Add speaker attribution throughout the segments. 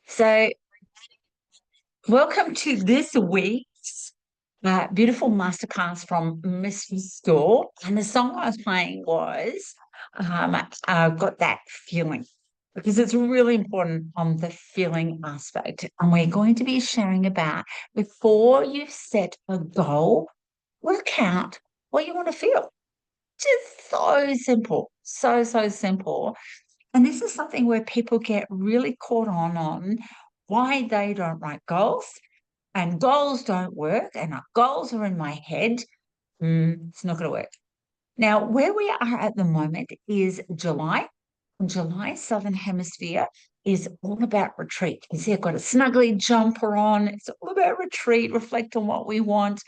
Speaker 1: So, welcome to this week's beautiful masterclass from Mr. Store. And the song I was playing was I've Got That Feeling, because it's really important on the feeling aspect. And we're going to be sharing about before you set a goal, work out what you want to feel. Just so simple, so simple. And this is something where people get really caught on why they don't write goals and goals don't work and our goals are in my head. It's not going to work. Now, where we are at the moment is July. And July, Southern Hemisphere, is all about retreat. You see, I've got a snuggly jumper on. It's all about retreat, reflect on what we want.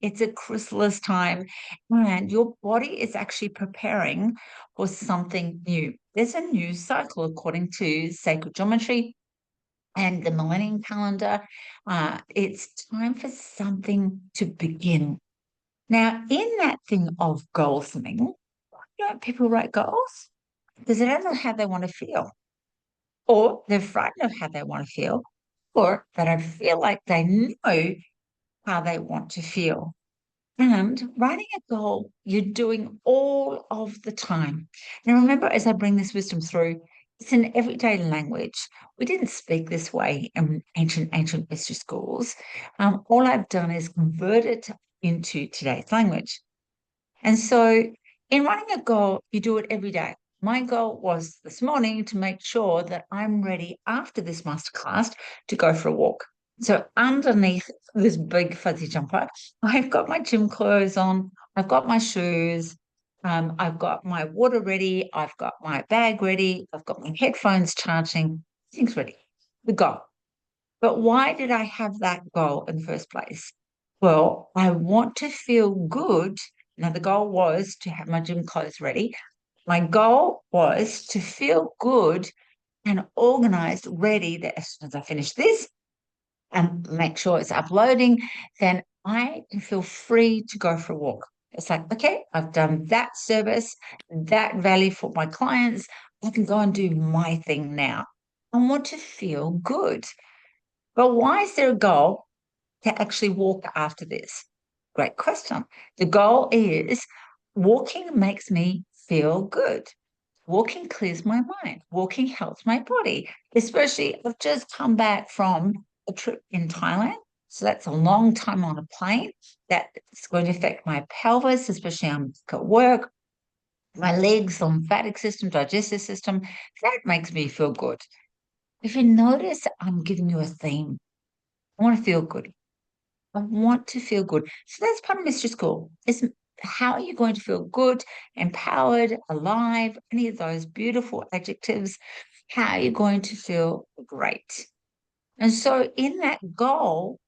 Speaker 1: It's a chrysalis time, and your body is actually preparing for something new. There's a new cycle according to sacred geometry and the millennium calendar. It's time for something to begin. Now, in that thing of goal setting, don't people write goals? Because they don't know how they want to feel, or they're frightened of how they want to feel, or they don't feel like they know how they want to feel. And writing a goal, you're doing all of the time. Now, remember, as I bring this wisdom through, it's an everyday language. We didn't speak this way in ancient mystery schools. All I've done is convert it into today's language. And so, in writing a goal, you do it every day. My goal was this morning to make sure that I'm ready after this masterclass to go for a walk. So underneath this big fuzzy jumper, I've got my gym clothes on, I've got my shoes, I've got my water ready, I've got my bag ready, I've got my headphones charging, things ready. The goal. But why did I have that goal in the first place? Well, I want to feel good. Now, the goal was to have my gym clothes ready. My goal was to feel good and organized, ready that as soon as I finish this, and make sure it's uploading, then I can feel free to go for a walk. It's like, okay, I've done that service, that value for my clients. I can go and do my thing now. I want to feel good. But why is there a goal to actually walk after this? Great question. The goal is walking makes me feel good. Walking clears my mind. Walking helps my body, especially I've just come back from a trip in Thailand. So that's a long time on a plane. That's going to affect my pelvis, especially at work, my legs, lymphatic system, digestive system. That makes me feel good. If you notice, I'm giving you a theme. I want to feel good. I want to feel good. So that's part of Mystery School. Is how are you going to feel good, empowered, alive, any of those beautiful adjectives? How are you going to feel great? And so in that goal,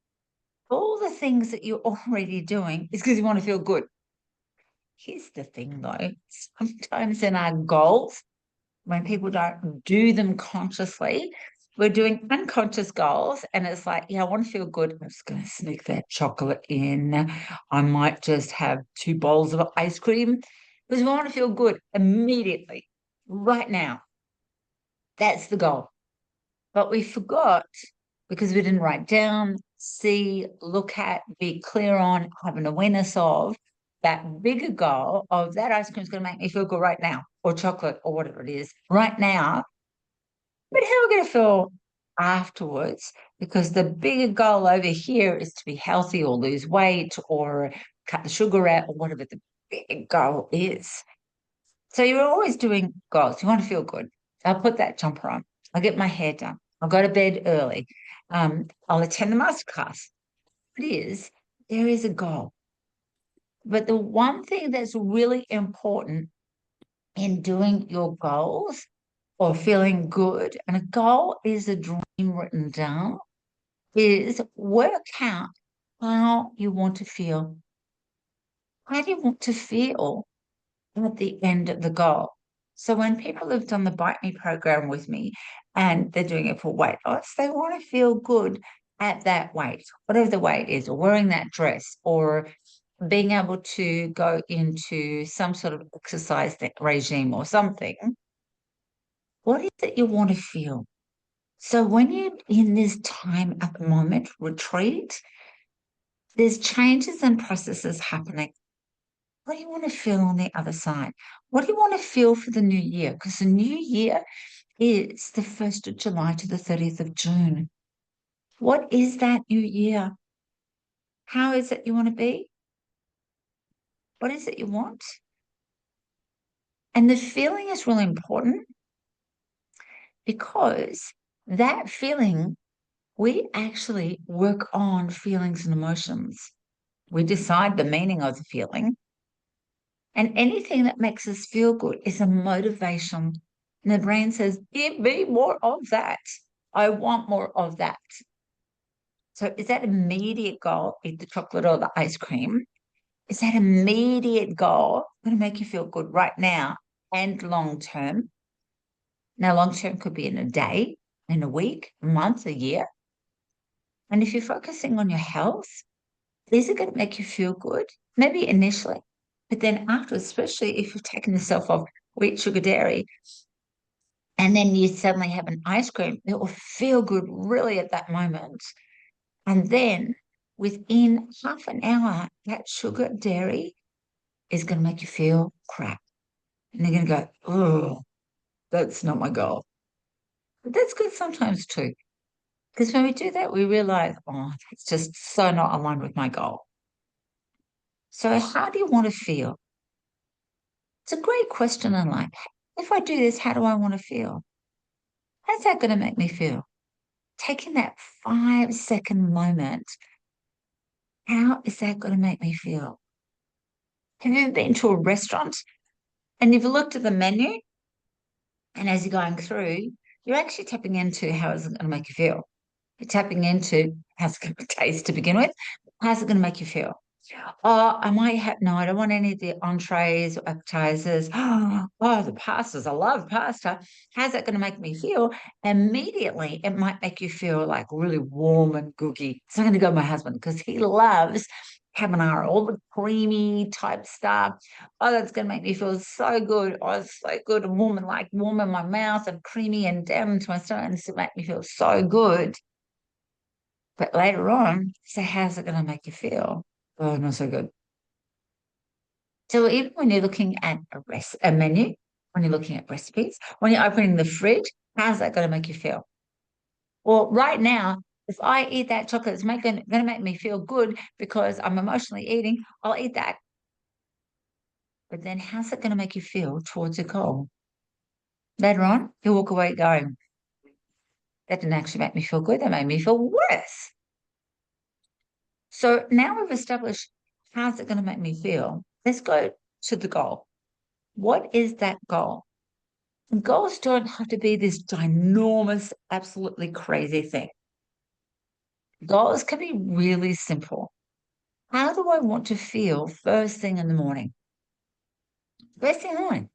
Speaker 1: all the things that you're already doing is because you want to feel good. Here's the thing though, sometimes in our goals, when people don't do them consciously, we're doing unconscious goals, and it's like, yeah, I want to feel good. I'm just going to sneak that chocolate in. I might just have 2 bowls of ice cream because we want to feel good immediately, right now. That's the goal. But we forgot because we didn't write down, see, look at, be clear on, have an awareness of that bigger goal of that ice cream is going to make me feel good right now, or chocolate, or whatever it is, right now. But how are we going to feel afterwards? Because the bigger goal over here is to be healthy or lose weight or cut the sugar out or whatever the big goal is. So you're always doing goals. You want to feel good. I'll put that jumper on. I'll get my hair done. I'll go to bed early. I'll attend the masterclass. It is, there is a goal. But the one thing that's really important in doing your goals or feeling good, and a goal is a dream written down, is work out how you want to feel. How do you want to feel at the end of the goal? So when people have done the Bite Me program with me and they're doing it for weight loss, they want to feel good at that weight, whatever the weight is, or wearing that dress, or being able to go into some sort of exercise regime or something. What is it you want to feel? So when you're in this time at the moment, retreat, there's changes and processes happening. What do you want to feel on the other side? What do you want to feel for the new year? Because the new year is the 1st of July to the 30th of June. What is that new year? How is it you want to be? What is it you want? And the feeling is really important because that feeling, we actually work on feelings and emotions. We decide the meaning of the feeling. And anything that makes us feel good is a motivation. And the brain says, give me more of that. I want more of that. So is that immediate goal, eat the chocolate or the ice cream? Is that immediate goal going to make you feel good right now and long term? Now, long term could be in a day, in a week, a month, a year. And if you're focusing on your health, these are going to make you feel good, maybe initially. But then after, especially if you've taken yourself off wheat, sugar, dairy, and then you suddenly have an ice cream, it will feel good really at that moment. And then within half an hour, that sugar, dairy is going to make you feel crap. And you're going to go, oh, that's not my goal. But that's good sometimes too. Because when we do that, we realize, oh, that's just so not aligned with my goal. So how do you want to feel? It's a great question in life. If I do this, how do I want to feel? How's that going to make me feel? Taking that 5-second moment, how is that going to make me feel? Have you ever been to a restaurant and you've looked at the menu and as you're going through, you're actually tapping into how is it going to make you feel? You're tapping into how's it going to taste to begin with. How's it going to make you feel? Oh, I might have, no, I don't want any of the entrees or appetizers. Oh, the pastas, I love pasta. How's that going to make me feel? Immediately, it might make you feel like really warm and gooey. So I'm going to go with my husband because he loves carbonara, all the creamy type stuff. Oh, that's going to make me feel so good. Oh, it's so good and warm and like warm in my mouth and creamy and down into my stomach. And it's going to make me feel so good. But later on, so how's it going to make you feel? Oh, not so good. So even when you're looking at a menu, when you're looking at recipes, when you're opening the fridge, how's that going to make you feel? Well, right now, if I eat that chocolate, it's going to make me feel good because I'm emotionally eating. I'll eat that. But then how's it going to make you feel towards your goal? Later on, you walk away going, that didn't actually make me feel good. That made me feel worse. So now we've established how's it going to make me feel. Let's go to the goal. What is that goal? And goals don't have to be this ginormous, absolutely crazy thing. Goals can be really simple. How do I want to feel first thing in the morning? First thing in the morning,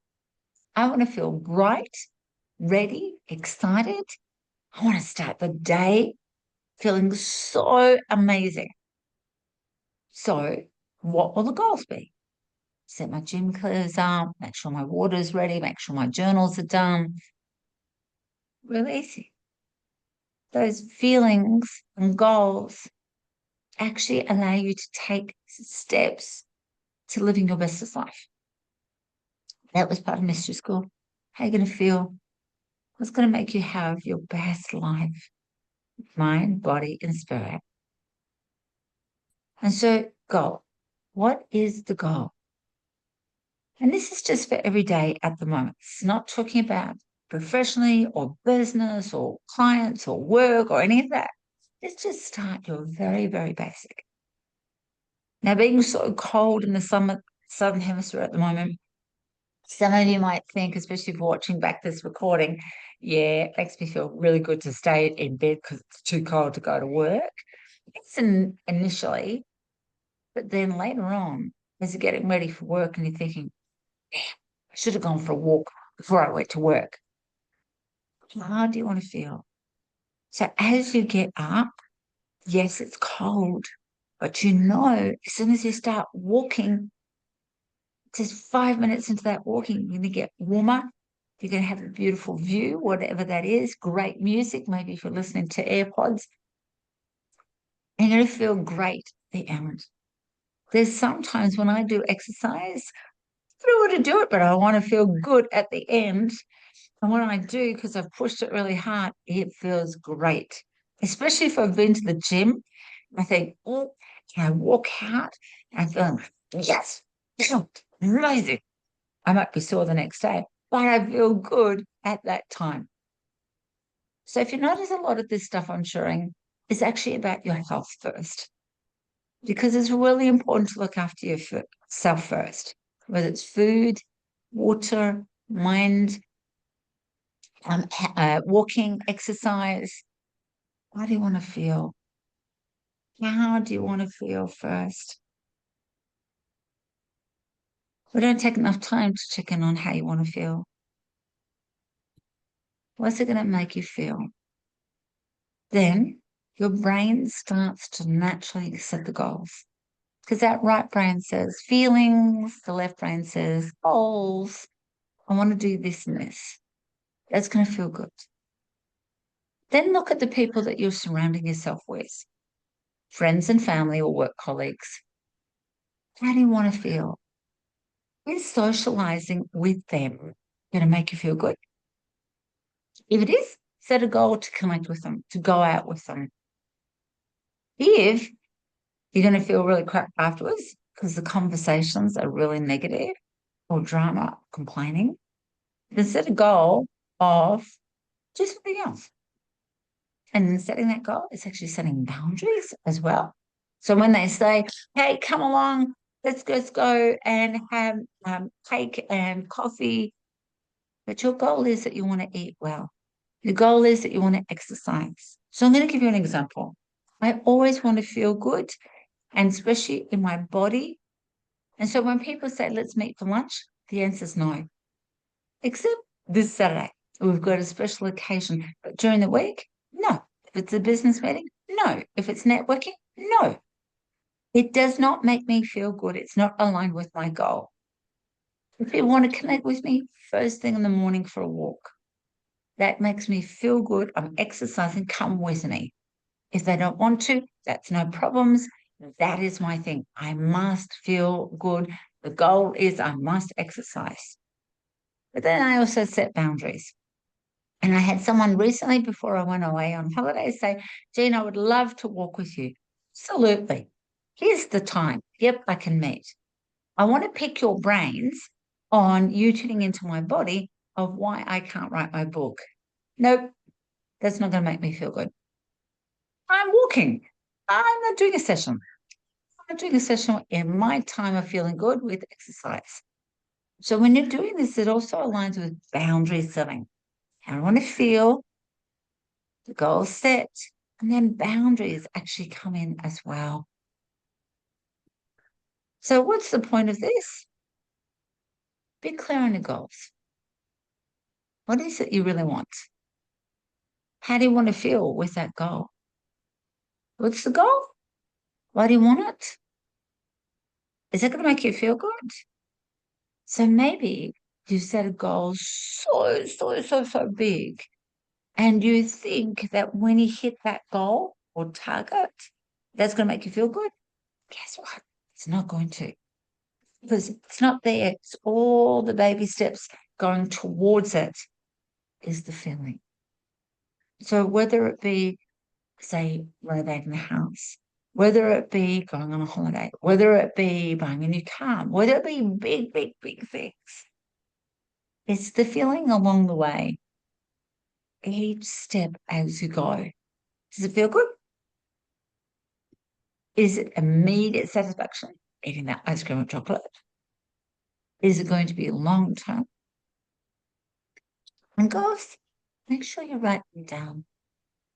Speaker 1: I want to feel bright, ready, excited. I want to start the day feeling so amazing. So, what will the goals be? Set my gym clothes up, make sure my water's ready, make sure my journals are done. Really easy. Those feelings and goals actually allow you to take steps to living your bestest life. That was part of mystery school. How are you going to feel? What's going to make you have your best life? Mind, body, and spirit. And so, goal. What is the goal? And this is just for every day at the moment. It's not talking about professionally or business or clients or work or any of that. Let's just start your very, very basic. Now, being so cold in the southern hemisphere at the moment, some of you might think, especially if you're watching back this recording, yeah, it makes me feel really good to stay in bed because it's too cold to go to work. It's initially, but then later on, as you're getting ready for work and you're thinking, yeah, I should have gone for a walk before I went to work. How do you want to feel? So as you get up, yes, it's cold, but you know, as soon as you start walking, just 5 minutes into that walking, you're going to get warmer You're going to have a beautiful view, whatever that is, great music, maybe if you're listening to AirPods, and you're going to feel great at the end. There's sometimes when I do exercise, I don't want to do it, but I want to feel good at the end. And when I do, because I've pushed it really hard, it feels great. Especially if I've been to the gym, I think, oh, can I walk out? And I feel, yes, amazing. I might be sore the next day, but I feel good at that time. So if you notice a lot of this stuff I'm sharing is actually about your health first, because it's really important to look after yourself first, whether it's food, water, mind, walking, exercise. How do you want to feel? How do you want to feel first? We don't take enough time to check in on how you want to feel. What's it going to make you feel? Then your brain starts to naturally set the goals. Because that right brain says feelings, the left brain says goals. I want to do this and this. That's going to feel good. Then look at the people that you're surrounding yourself with, friends and family or work colleagues. How do you want to feel? Is socializing with them going to make you feel good? If it is, set a goal to connect with them, to go out with them. If you're going to feel really crap afterwards because the conversations are really negative or drama, complaining, then set a goal of do something else. And in setting that goal, it's actually setting boundaries as well. So when they say, hey, come along, let's go and have cake and coffee, but your goal is that you want to eat well. Your goal is that you want to exercise. So I'm going to give you an example. I always want to feel good, and especially in my body. And so when people say, let's meet for lunch, the answer is no, except this Saturday. We've got a special occasion. But during the week, no. If it's a business meeting, no. If it's networking, no. It does not make me feel good. It's not aligned with my goal. If you want to connect with me, first thing in the morning for a walk. That makes me feel good. I'm exercising. Come with me. If they don't want to, that's no problems. That is my thing. I must feel good. The goal is I must exercise. But then I also set boundaries. And I had someone recently before I went away on holiday say, Jean, I would love to walk with you. Absolutely. Here's the time. Yep, I can meet. I want to pick your brains on you tuning into my body of why I can't write my book. Nope, that's not going to make me feel good. I'm walking. I'm not doing a session. I'm doing a session in my time of feeling good with exercise. So when you're doing this, it also aligns with boundary setting. How I want to feel, the goal set, and then boundaries actually come in as well. So what's the point of this? Be clear on your goals. What is it you really want? How do you want to feel with that goal? What's the goal? Why do you want it? Is it going to make you feel good? So maybe you set a goal so big, and you think that when you hit that goal or target, that's going to make you feel good. Guess what? It's not going to, because it's not there. It's all the baby steps going towards it is the feeling. So whether it be, say, renovating the house, whether it be going on a holiday, whether it be buying a new car, whether it be big things, it's the feeling along the way, each step as you go. Does it feel good? Is it immediate satisfaction eating that ice cream or chocolate? Is it going to be long term? And goals, make sure you write them down.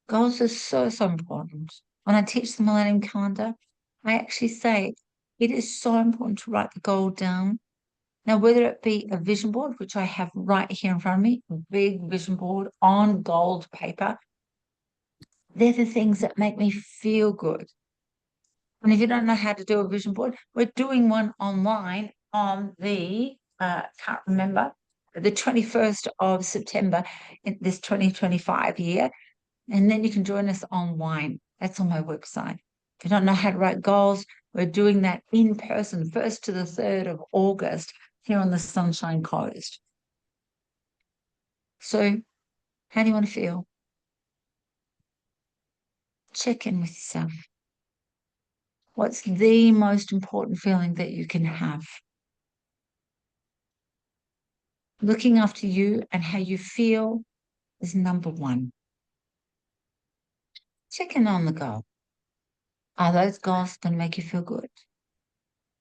Speaker 1: Goals are so important. When I teach the Millennium Calendar, I actually say it is so important to write the goal down. Now, whether it be a vision board, which I have right here in front of me, a big vision board on gold paper, they're the things that make me feel good. And if you don't know how to do a vision board, we're doing one online on the, can't remember, the 21st of September in this 2025 year. And then you can join us online. That's on my website. If you don't know how to write goals, we're doing that in person, 1st to the 3rd of August here on the Sunshine Coast. So how do you want to feel? Check in with yourself. What's the most important feeling that you can have? Looking after you and how you feel is number one. Check in on the goal. Are those goals going to make you feel good?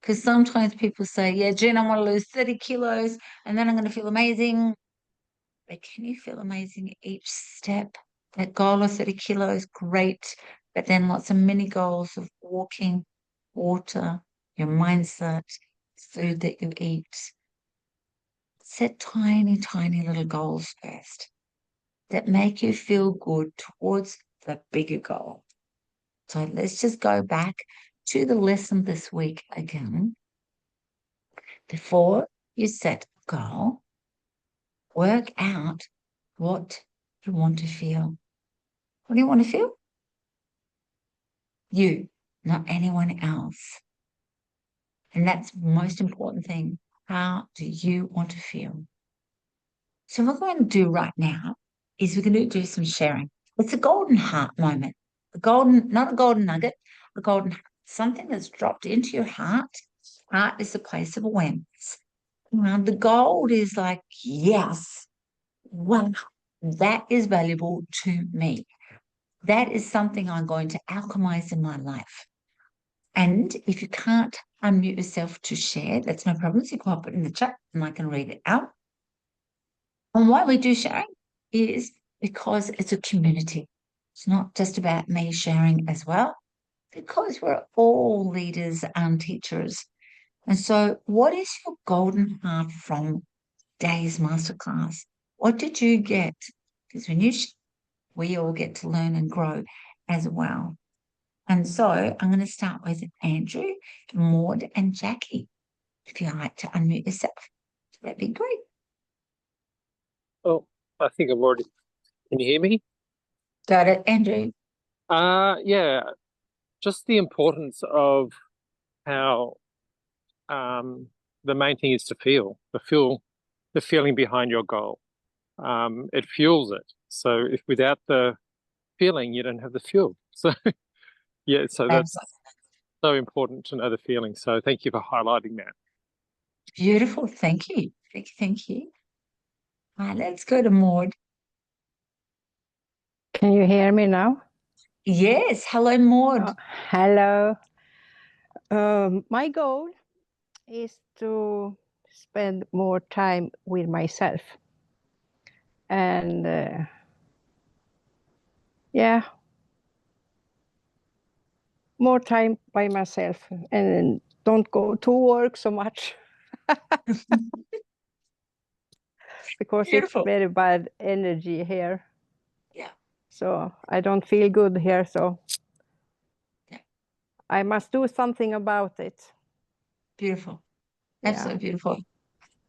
Speaker 1: Because sometimes people say, yeah, Jen, I want to lose 30 kilos and then I'm going to feel amazing. But can you feel amazing each step? That goal of 30 kilos, great. But then lots of mini goals of walking, water, your mindset, food that you eat. Set tiny, tiny little goals first that make you feel good towards the bigger goal. So let's just go back to the lesson this week again. Before you set a goal, work out what you want to feel. What do you want to feel? You, not anyone else. And that's the most important thing. How do you want to feel? So what we're going to do right now is we're going to do some sharing. It's a golden heart moment. Not a golden nugget, a golden heart. Something that's dropped into your heart. Heart is a place of awareness. The gold is like, yes, wow, that is valuable to me. That is something I'm going to alchemize in my life. And if you can't unmute yourself to share, that's no problem. So you can pop it in the chat and I can read it out. And why we do sharing is because it's a community. It's not just about me sharing as well, because we're all leaders and teachers. And so what is your golden heart from today's masterclass? What did you get? Because when we all get to learn and grow as well. And so I'm going to start with Andrew, Maud, and Jackie. If you'd like to unmute yourself, that'd be great.
Speaker 2: Oh, I think I've already. Can you hear me?
Speaker 1: Got it, Andrew.
Speaker 2: Yeah, just the importance of how the main thing is to feel the feeling behind your goal. It fuels it. So if without the feeling, you don't have the fuel. So yeah, so that's so important to know the feeling. So thank you for highlighting that.
Speaker 1: Beautiful. Thank you. Thank you. All right, let's go to Maud.
Speaker 3: Can you hear me now?
Speaker 1: Yes. Hello, Maud.
Speaker 3: Hello. My goal is to spend more time with myself. And yeah, more time by myself and don't go to work so much. Because
Speaker 1: Beautiful.
Speaker 3: It's very bad energy here.
Speaker 1: Yeah.
Speaker 3: So I don't feel good here. So
Speaker 1: yeah.
Speaker 3: I must do something about it.
Speaker 1: Beautiful.
Speaker 3: Yeah.
Speaker 1: Absolutely beautiful.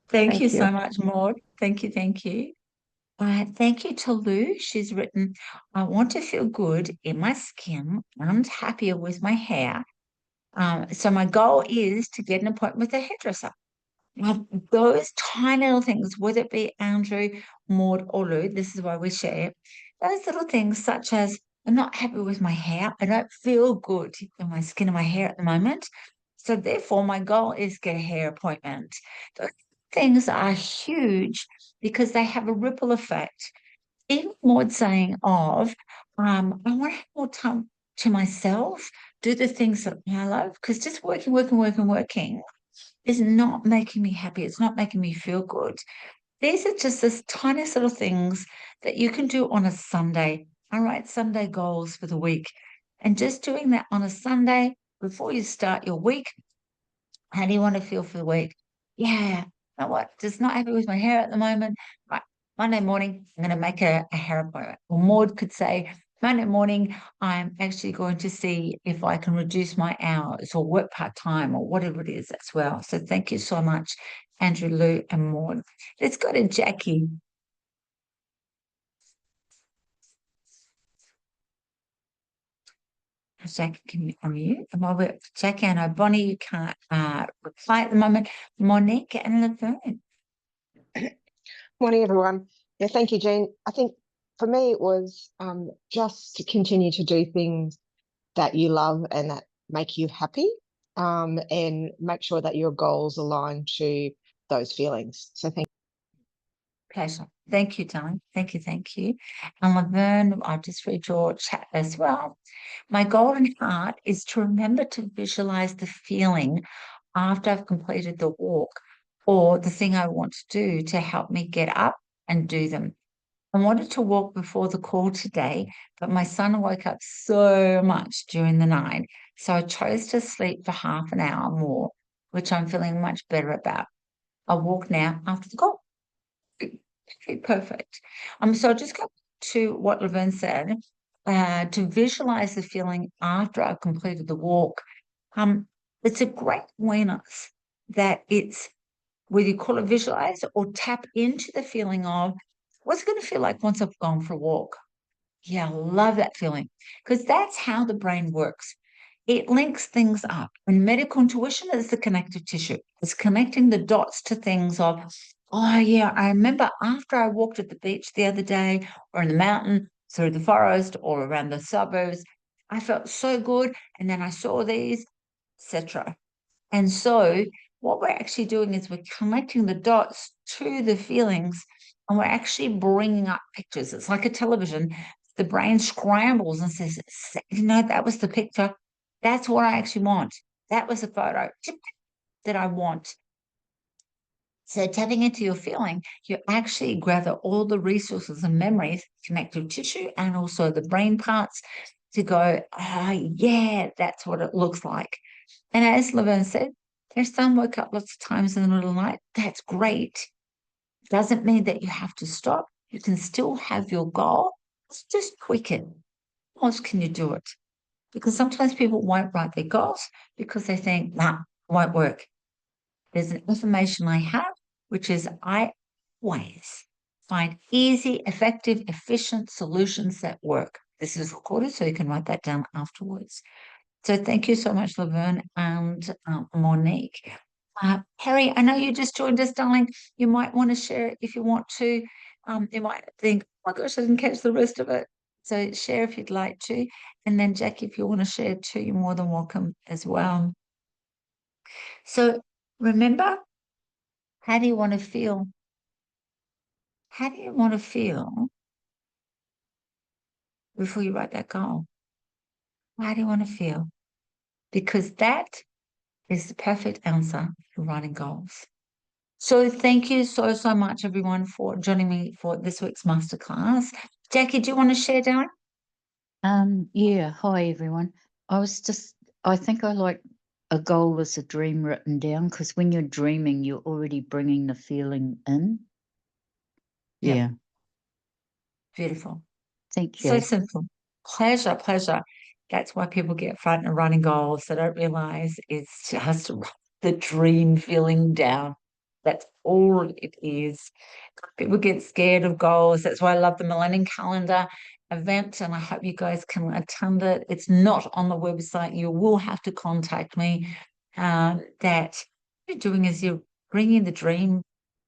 Speaker 1: Thank you so much, Maud. Thank you. Thank you. Thank you to Lou. She's written, I want to feel good in my skin and happier with my hair. So my goal is to get an appointment with a hairdresser. Now, those tiny little things, whether it be Andrew, Maud, or Lou, this is why we share, those little things such as I'm not happy with my hair. I don't feel good in my skin and my hair at the moment. So therefore, my goal is get a hair appointment. Those things are huge because they have a ripple effect. Even more saying of, I want to have more time to myself, do the things that I love, because just working is not making me happy. It's not making me feel good. These are just the tiniest little things that you can do on a Sunday. I write Sunday goals for the week. And just doing that on a Sunday before you start your week, how do you want to feel for the week? Yeah, you know what? Just not happy with my hair at the moment. Right. Monday morning, I'm going to make a hair appointment. Or Maud could say, Monday morning, I'm actually going to see if I can reduce my hours or work part-time or whatever it is as well. So thank you so much, Andrew, Lou, and Maud. Let's go to Jackie. Jackie, can you unmute? And while we're Jackie, I know Bonnie, you can't reply at the moment. Monique and Laverne.
Speaker 4: Morning, everyone. Yeah, thank you, Jean. I think for me, it was just to continue to do things that you love and that make you happy, and make sure that your goals align to those feelings. So thank you.
Speaker 1: Pleasure. Thank you, darling. Thank you, thank you. And Laverne, I'll just read your chat as well. My golden heart is to remember to visualize the feeling after I've completed the walk or the thing I want to do to help me get up and do them. I wanted to walk before the call today, but my son woke up so much during the night, so I chose to sleep for half an hour more, which I'm feeling much better about. I'll walk now after the call. Okay, perfect. So I'll just go to what Laverne said, to visualize the feeling after I've completed the walk. It's a great awareness that it's whether you call it visualize or tap into the feeling of what's it going to feel like once I've gone for a walk. Yeah, I love that feeling because that's how the brain works. It links things up. And medical intuition is the connective tissue. It's connecting the dots to things of, oh, yeah, I remember after I walked at the beach the other day or in the mountain, through the forest or around the suburbs, I felt so good. And then I saw these, etc. And so what we're actually doing is we're connecting the dots to the feelings and we're actually bringing up pictures. It's like a television. The brain scrambles and says, that was the picture. That's what I actually want. That was the photo that I want. So tapping into your feeling, you actually gather all the resources and memories, connective tissue, and also the brain parts to go, oh, yeah, that's what it looks like. And as Laverne said, their son woke up lots of times in the middle of the night. That's great. Doesn't mean that you have to stop. You can still have your goal. Let's just tweak it. How else can you do it? Because sometimes people won't write their goals because they think, nah, it won't work. There's an affirmation I have, which is I always find easy, effective, efficient solutions that work. This is recorded, so you can write that down afterwards. So thank you so much, Laverne and Monique. Harry, I know you just joined us, darling. You might want to share it if you want to. You might think, oh my gosh, I didn't catch the rest of it. So share if you'd like to. And then Jackie, if you want to share too, you're more than welcome as well. So remember, how do you want to feel? How do you want to feel before you write that goal? How do you want to feel? Because that is the perfect answer for writing goals. So thank you so, so much, everyone, for joining me for this week's masterclass. Jackie, do you want to share, darling?
Speaker 5: Yeah, hi, everyone. I think I like a goal as a dream written down because when you're dreaming, you're already bringing the feeling in. Yeah.
Speaker 1: Beautiful.
Speaker 5: Thank you.
Speaker 1: So simple. Pleasure, pleasure. That's why people get frightened of writing goals. They don't realize it's just the dream feeling down. That's all it is. People get scared of goals. That's why I love the Millennium Calendar event, and I hope you guys can attend it. It's not on the website. You will have to contact me. That what you're doing is you're bringing the dream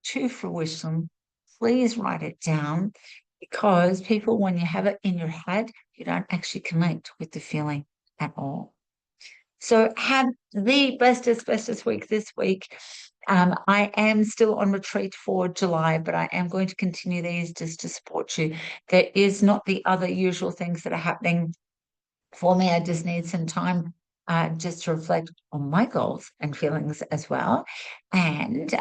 Speaker 1: to fruition. Please write it down because people, when you have it in your head, you don't actually connect with the feeling at all. So have the bestest week this week. I am still on retreat for July, but I am going to continue these just to support you. There is not the other usual things that are happening for me. I just need some time just to reflect on my goals and feelings as well. And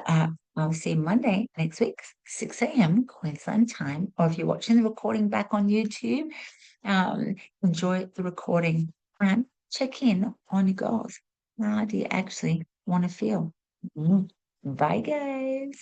Speaker 1: I'll see you Monday next week, 6 a.m. Queensland time. Or if you're watching the recording back on YouTube, enjoy the recording and check in on your goals. How do you actually want to feel? Bye, guys.